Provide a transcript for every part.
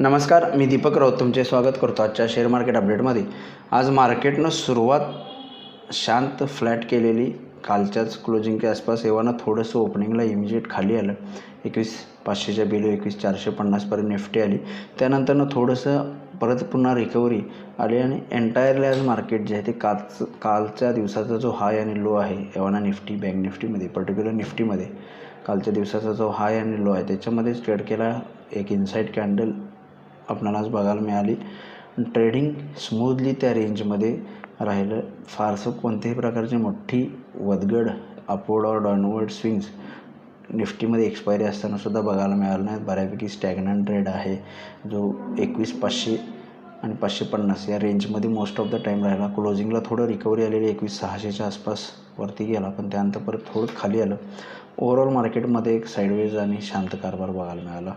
नमस्कार, मी दीपक राऊत तुमचे स्वागत करतो आजच्या शेअर मार्केट अपडेटमध्ये। आज मार्केटनं सुरुवात शांत फ्लॅट केलेली, कालच्याच क्लोजिंगच्या आसपास येवाना थोडंसं ओपनिंगला इमिजिएट खाली आलं। 21,500च्या बिलो 21,450पर्यंत निफ्टी आली। त्यानंतरनं थोडंसं परत पुन्हा रिकव्हरी आली आणि एंटायरली आज मार्केट जे आहे ते कालच्या दिवसाचा जो हाय आणि लो आहे येवाना निफ्टी, बँक निफ्टीमध्ये, पर्टिक्युलर निफ्टीमध्ये कालच्या दिवसाचा जो हाय आणि लो आहे त्याच्यामध्येच ट्रेड केला। एक इनसाइड कॅन्डल आपल्याला आज बघायला मिळाली। ट्रेडिंग स्मूथली त्या रेंजमध्ये राहिलं। फारसं कोणत्याही प्रकारची मोठी वदगड अपवर्ड और डाऊनवर्ड स्विंग्स निफ्टीमध्ये एक्सपायरी असताना सुद्धा बघायला मिळालं नाही। बऱ्यापैकी स्टॅग्नंट ट्रेड आहे जो 21,500 आणि 550 या रेंजमध्ये मोस्ट ऑफ द टाईम राहिला। क्लोजिंगला थोडं रिकव्हरी आलेली 21,600च्या आसपास वरती गेला, पण त्यानंतर परत थोडं खाली आलं। ओव्हरऑल मार्केटमध्ये एक साईडवेज आणि शांत कारभार बघायला मिळाला।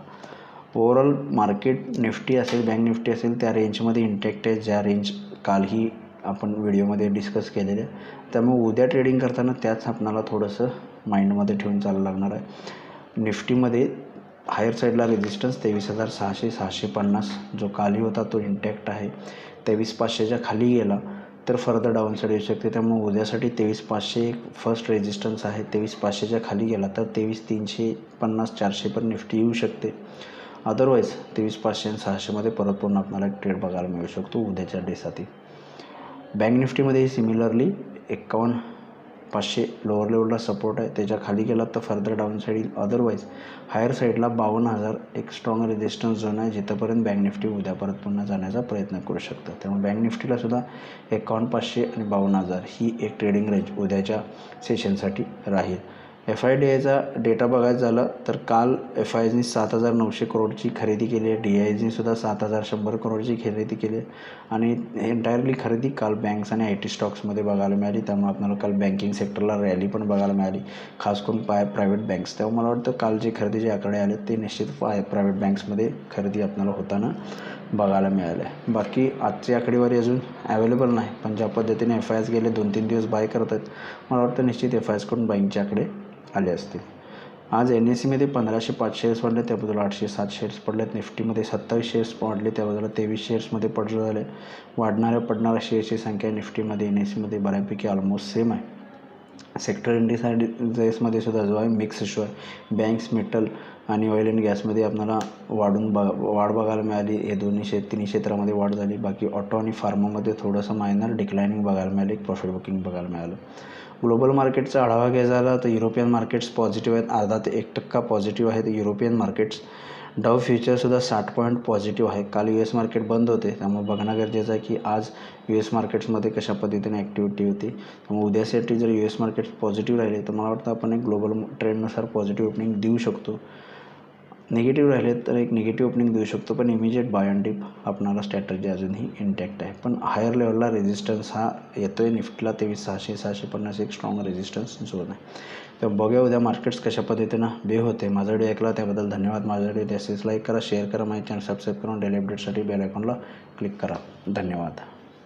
ओव्हरऑल मार्केट निफ्टी असेल, बँक निफ्टी असेल, त्या रेंजमध्ये इंटॅक्ट आहे ज्या रेंज कालही आपण व्हिडिओमध्ये डिस्कस केलेल्या। त्यामुळे उद्या ट्रेडिंग करताना त्याच आपणाला थोडंसं माइंडमध्ये ठेवून चालायला लागणार आहे। निफ्टीमध्ये हायर साईडला रेजिस्टन्स 23,600, 650 जो कालही होता तो इंटॅक्ट आहे। 23,500च्या खाली गेला तर फर्दर डाऊन साईड येऊ शकते। त्यामुळे उद्यासाठी 23,500 एक फर्स्ट रेजिस्टन्स आहे। 23,500च्या खाली गेला तर 23,350, 400 पण निफ्टी येऊ शकते। अदरवाईज 23,500 आणि 600मध्ये परत पुन्हा आपल्याला एक ट्रेड बघायला मिळू शकतो उद्याच्या डेसाठी। बँक निफ्टीमध्ये सिमिलरली 51,500 लोअर लेवलला सपोर्ट आहे, त्याच्या खाली गेला तर फर्दर डाऊन साईड येईल। अदरवाईज हायर साईडला 52,000 एक स्ट्रॉंग रेजिस्टन्स झोन आहे जिथंपर्यंत बँक निफ्टी उद्या परत पुन्हा जाण्याचा प्रयत्न करू शकतं। त्यामुळे बँक निफ्टीला सुद्धा 51,500 आणि 52,000 ही एक ट्रेडिंग रेंज उद्याच्या सेशनसाठी राहील। FIDIचा डेटा बघायचं झालं तर काल FISनी 7,900 करोडची खरेदी केली आहे। DISनी सुद्धा 7,100 करोडची खरेदी केली आहे आणि एंटायरली खरेदी काल बँक्स आणि IT स्टॉक्समध्ये बघायला मिळाली। त्यामुळे आपल्याला काल बँकिंग सेक्टरला रॅली पण बघायला मिळाली, खास करून प्रायव्हेट बँक्स। त्यामुळे मला वाटतं काल जे खरेदीचे आकडे आले ते निश्चित प्रायव्हेट बँक्समध्ये खरेदी आपल्याला होताना बघायला मिळालं आहे। बाकी आजची आकडेवारी अजून अवेलेबल नाही, पण ज्या पद्धतीने FIS गेले 2-3 दिवस बाय करत आहेत, मला वाटतं निश्चित FISकडून बाईंगचे आकडे आले असतील। आज NSEमध्ये 1,505 शेअर्स वाढले, त्याबद्दल 807 शेअर्स पडलेत। निफ्टीमध्ये 27 शेअर्स वाढले, त्याबद्दल 23 शेअर्समध्ये पडले झाले। वाढणाऱ्या पडणाऱ्या शेअर्सची संख्या निफ्टीमध्ये NSEमध्ये बऱ्यापैकी ऑलमोस्ट सेम आहे। सेक्टर इंडिसाइड्समध्ये सुद्धा जो आहे मिक्स इश्यू आहे। बँक्स, मेटल आणि ऑइल अँड गॅसमध्ये आपल्याला वाढ बघायला मिळाली। हे तिन्ही क्षेत्रामध्ये वाढ झाली। बाकी ऑटो आणि फार्मामध्ये थोडंसं मायनर डिक्लायनिंग बघायला मिळाली, एक प्रॉफिट बुकिंग बघायला मिळालं। ग्लोबल मार्केटचा आढावा घ्यायचा झाला तर युरोपियन मार्केट्स पॉझिटिव्ह आहेत, अर्धा ते 1% पॉझिटिव्ह आहेत युरोपियन मार्केट्स। डाव फ्युचरसुद्धा 60 पॉईंट पॉझिटिव्ह आहे। काल US मार्केट बंद होते, त्यामुळे बघणं गरजेचं आहे की आज US मार्केट्समध्ये कशा पद्धतीने ॲक्टिव्हिटी होती। त्यामुळे उद्यासाठी जर US मार्केट्स पॉझिटिव्ह राहिले तर मला वाटतं आपण एक ग्लोबल ट्रेंडनुसार पॉझिटिव्ह ओपनिंग देऊ शकतो। निगेटिव्ह राहिले तर एक निगेटिव्ह ओपनिंग देऊ शकतो, पण इमिजिएट बाय अँड डिप आपणाला स्ट्रॅटर्जी अजूनही इंटॅक्ट आहे। पण हायर लेवलला रेजिस्टन्स हा येतो आहे निफ्टीला 23,600, 650 एक स्ट्रॉंग रेजिस्टन्स झोन आहे। तर बघूया उद्या मार्केट्स कशा पद्धतीनं बिहेव होते। माझा व्हिडिओ ऐकला त्याबद्दल धन्यवाद। माझा व्हिडिओ असेच लाईक करा, शेअर करा, माझे चॅनल सबस्क्राईब करून डेली अपडेटसाठी बेल आयकॉनला क्लिक करा। धन्यवाद।